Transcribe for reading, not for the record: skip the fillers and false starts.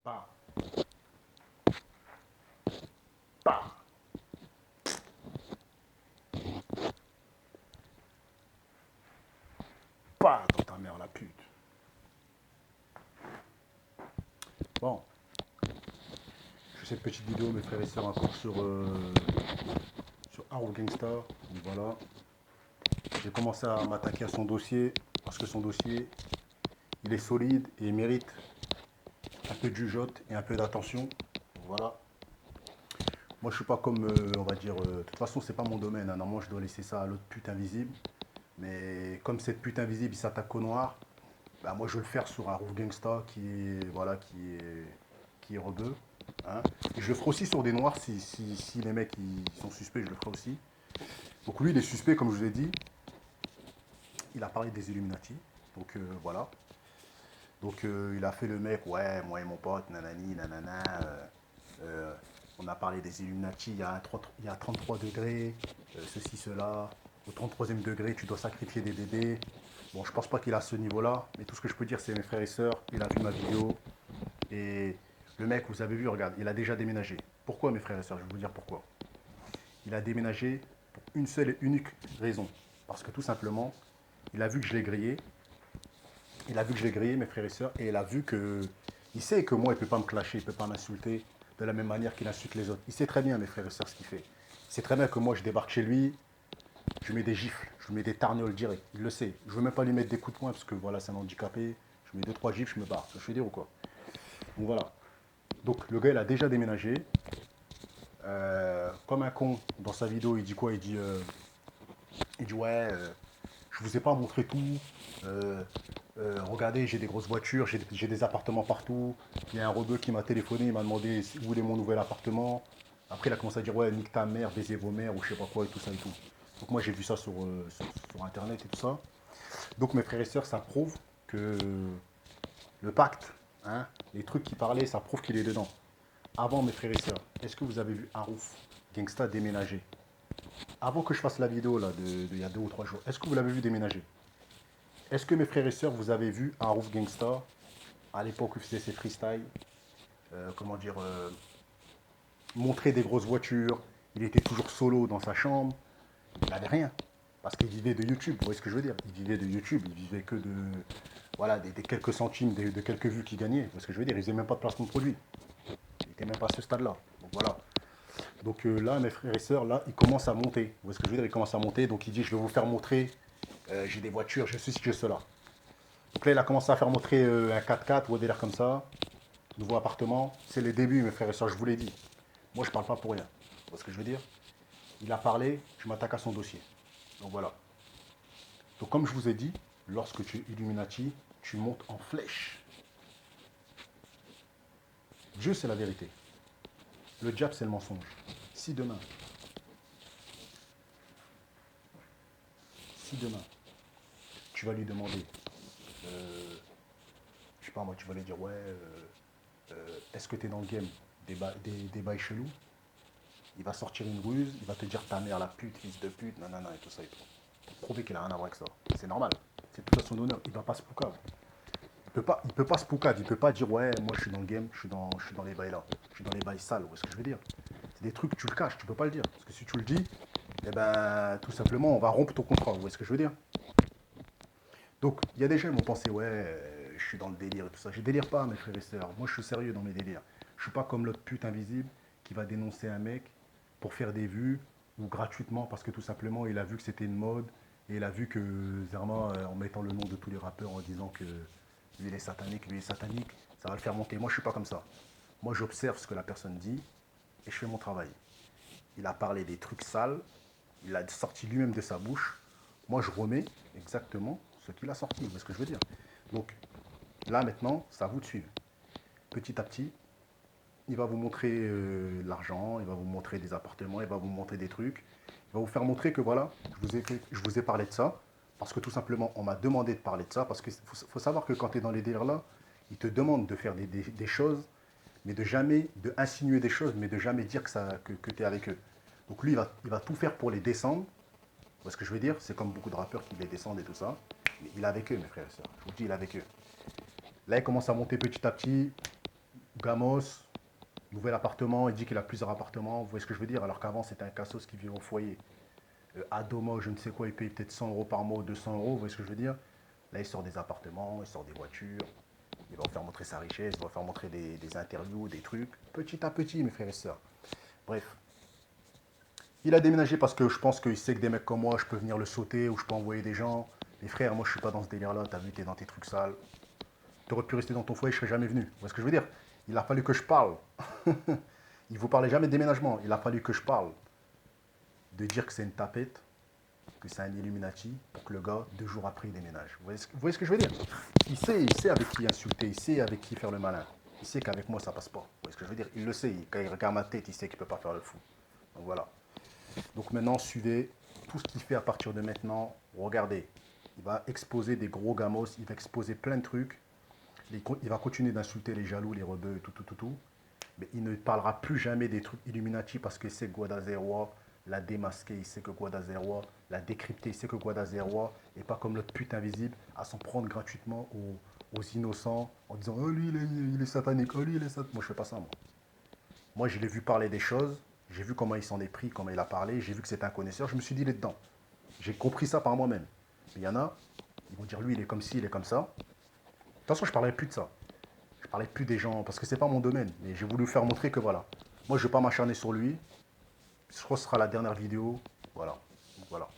Pas, pas, pas dans ta mère la pute. Bon, je fais cette petite vidéo, mes frères et sœurs, encore sur Arrow Gangsta. Donc voilà, j'ai commencé à m'attaquer à son dossier parce que son dossier, il est solide et il mérite un peu de jugeote et un peu d'attention. Donc voilà. Moi, je suis pas comme, on va dire, de toute façon, c'est pas mon domaine, hein. Normalement, je dois laisser ça à l'autre pute invisible. Mais comme cette pute invisible, il s'attaque au noir, bah, moi, je vais le faire sur un Roof Gangsta voilà, qui est rebeu. Hein. Et je le ferai aussi sur des noirs si les mecs ils sont suspects, je le ferai aussi. Donc lui, il est suspect, comme je vous ai dit. Il a parlé des Illuminati. Donc voilà. Donc il a fait le mec, ouais, moi et mon pote, nanani, nanana. On a parlé des Illuminati, il y a 33 degrés, ceci, cela. Au 33e degré, tu dois sacrifier des bébés. Bon, je pense pas qu'il a ce niveau-là, mais tout ce que je peux dire, c'est mes frères et sœurs, il a vu ma vidéo. Et le mec, vous avez vu, regarde, il a déjà déménagé. Pourquoi, mes frères et sœurs? Je vais vous dire pourquoi. Il a déménagé pour une seule et unique raison. Parce que tout simplement, il a vu que je l'ai grillé. Il a vu que je l'ai grillé, mes frères et sœurs, et il a vu que. Il sait que moi, il ne peut pas me clasher, il ne peut pas m'insulter de la même manière qu'il insulte les autres. Il sait très bien, mes frères et sœurs, ce qu'il fait. Il sait très bien que moi, je débarque chez lui, je lui mets des gifles, je lui mets des tarnioles direct. Il le sait. Je ne veux même pas lui mettre des coups de poing parce que voilà, c'est un handicapé. Je lui mets deux trois gifles, je me barre. Je veux dire ou quoi? Donc voilà. Donc le gars, il a déjà déménagé. Comme un con, dans sa vidéo, il dit quoi? Il dit ouais, je vous ai pas montré tout. Euh, regardez, j'ai des grosses voitures, j'ai des appartements partout. Il y a un rebeu qui m'a téléphoné, il m'a demandé où est mon nouvel appartement. Après, il a commencé à dire ouais, nique ta mère, baisez vos mères ou je sais pas quoi et tout ça et tout. Donc moi, j'ai vu ça sur internet et tout ça. Donc mes frères et sœurs, ça prouve que le pacte, hein, les trucs qu'il parlait, ça prouve qu'il est dedans. Avant, mes frères et sœurs, est-ce que vous avez vu Harouf, Gangsta déménager? Avant que je fasse la vidéo là, il y a 2 ou 3 jours, est-ce que vous l'avez vu déménager? Est-ce que mes frères et sœurs, vous avez vu Harouf Gangsta à l'époque où il faisait ses freestyles, comment dire, montrer des grosses voitures, il était toujours solo dans sa chambre, il n'avait rien. Parce qu'il vivait de YouTube, vous voyez ce que je veux dire? Il vivait de YouTube, il vivait que de, voilà, des quelques centimes, de quelques vues qu'il gagnait, vous voyez ce que je veux dire? Il faisait même pas de placement de produit. Il n'était même pas à ce stade-là. Donc voilà. Donc là, mes frères et sœurs, là, ils commencent à monter. Vous voyez ce que je veux dire? Ils commencent à monter, donc il dit, je vais vous faire montrer, j'ai des voitures, je ceci, je cela. Donc là, il a commencé à faire montrer un 4x4 ou des délire comme ça, nouveau appartement. C'est les débuts, mes frères et sœurs, je vous l'ai dit. Moi, je parle pas pour rien. Vous voyez ce que je veux dire? Il a parlé, je m'attaque à son dossier. Donc voilà. Donc comme je vous ai dit, lorsque tu es Illuminati, tu montes en flèche. Dieu, c'est la vérité. Le diable, c'est le mensonge. Si demain, si demain, tu vas lui demander, euh, je sais pas moi, tu vas lui dire, ouais, est-ce que tu es dans le game des bails chelous? Il va sortir une ruse, il va te dire ta mère la pute, fils de pute, nanana et tout ça et tout. Pour prouver qu'il a rien à voir avec ça. C'est normal. C'est tout à son honneur. Il va pas se poucave. Il peut pas se poucave. Il peut pas dire ouais, moi je suis dans le game, je suis dans les bails là. Je suis dans les bails sales. Où est-ce que je veux dire? C'est des trucs que tu le caches, tu peux pas le dire. Parce que si tu le dis, eh ben tout simplement on va rompre ton contrat. Où est-ce que je veux dire? Donc il y a des gens qui m'ont pensé ouais, je suis dans le délire et tout ça. Je délire pas mes frères et sœurs. Moi je suis sérieux dans mes délires. Je suis pas comme l'autre pute invisible qui va dénoncer un mec pour faire des vues ou gratuitement parce que tout simplement il a vu que c'était une mode et il a vu que Zerma, en mettant le nom de tous les rappeurs en disant que lui il est satanique, lui il est satanique, ça va le faire monter. Moi je suis pas comme ça. Moi j'observe ce que la personne dit et je fais mon travail. Il a parlé des trucs sales, il a sorti lui-même de sa bouche. Moi je remets exactement ce qu'il a sorti, vous voyez ce que je veux dire. Donc là maintenant, c'est à vous de suivre. Petit à petit, il va vous montrer l'argent, il va vous montrer des appartements, il va vous montrer des trucs. Il va vous faire montrer que voilà, je vous ai parlé de ça, parce que tout simplement, on m'a demandé de parler de ça, parce qu'il faut savoir que quand tu es dans les délires là, ils te demandent de faire des choses, mais de jamais, de insinuer des choses, mais de jamais dire que tu es avec eux. Donc lui, il va tout faire pour les descendre. Vous voyez ce que je veux dire? C'est comme beaucoup de rappeurs qui les descendent et tout ça. Mais il est avec eux, mes frères et sœurs. Je vous le dis, il est avec eux. Là, il commence à monter petit à petit. Gamos, nouvel appartement, il dit qu'il a plusieurs appartements, vous voyez ce que je veux dire? Alors qu'avant, c'était un cassos qui vivait au foyer. Adoma, je ne sais quoi, il paye peut-être 100 € par mois ou 200 euros, vous voyez ce que je veux dire? Là, il sort des appartements, il sort des voitures, il va vous faire montrer sa richesse, il va vous faire montrer des interviews, des trucs, petit à petit, mes frères et sœurs. Bref, il a déménagé parce que je pense qu'il sait que des mecs comme moi, je peux venir le sauter ou je peux envoyer des gens. Mais frère, moi, je suis pas dans ce délire-là, t'as vu, t'es dans tes trucs sales. T'aurais pu rester dans ton foyer, je serais jamais venu. Vous voyez ce que je veux dire? Il a fallu que je parle. Il vous parlait jamais de déménagement, il a fallu que je parle de dire que c'est une tapette, que c'est un Illuminati, pour que le gars, 2 jours après, il déménage. Vous voyez ce que je veux dire? Il sait avec qui insulter, il sait avec qui faire le malin. Il sait qu'avec moi, ça passe pas. Vous voyez ce que je veux dire? Il le sait, quand il regarde ma tête, il sait qu'il peut pas faire le fou. Donc voilà. Donc maintenant, suivez tout ce qu'il fait à partir de maintenant. Regardez, il va exposer des gros gamos, il va exposer plein de trucs. Il va continuer d'insulter les jaloux, les rebeux, et tout, tout, tout, tout. Mais il ne parlera plus jamais des trucs Illuminati parce que c'est Guadazeroa l'a démasqué, il sait que Guadazeroa l'a décrypté, il sait que Guadazeroa n'est pas comme l'autre pute invisible à s'en prendre gratuitement aux innocents en disant oh lui il est satanique, oh lui il est satanique. Moi je fais pas ça moi. Moi je l'ai vu parler des choses, j'ai vu comment il s'en est pris, comment il a parlé, j'ai vu que c'était un connaisseur, je me suis dit il est dedans. J'ai compris ça par moi-même. Mais il y en a, ils vont dire lui il est comme ci, il est comme ça. De toute façon je parlerai plus de ça. Je parlais plus des gens parce que c'est pas mon domaine. Mais j'ai voulu faire montrer que voilà. Moi, je vais pas m'acharner sur lui. Je crois que ce sera la dernière vidéo. Voilà. Donc, voilà.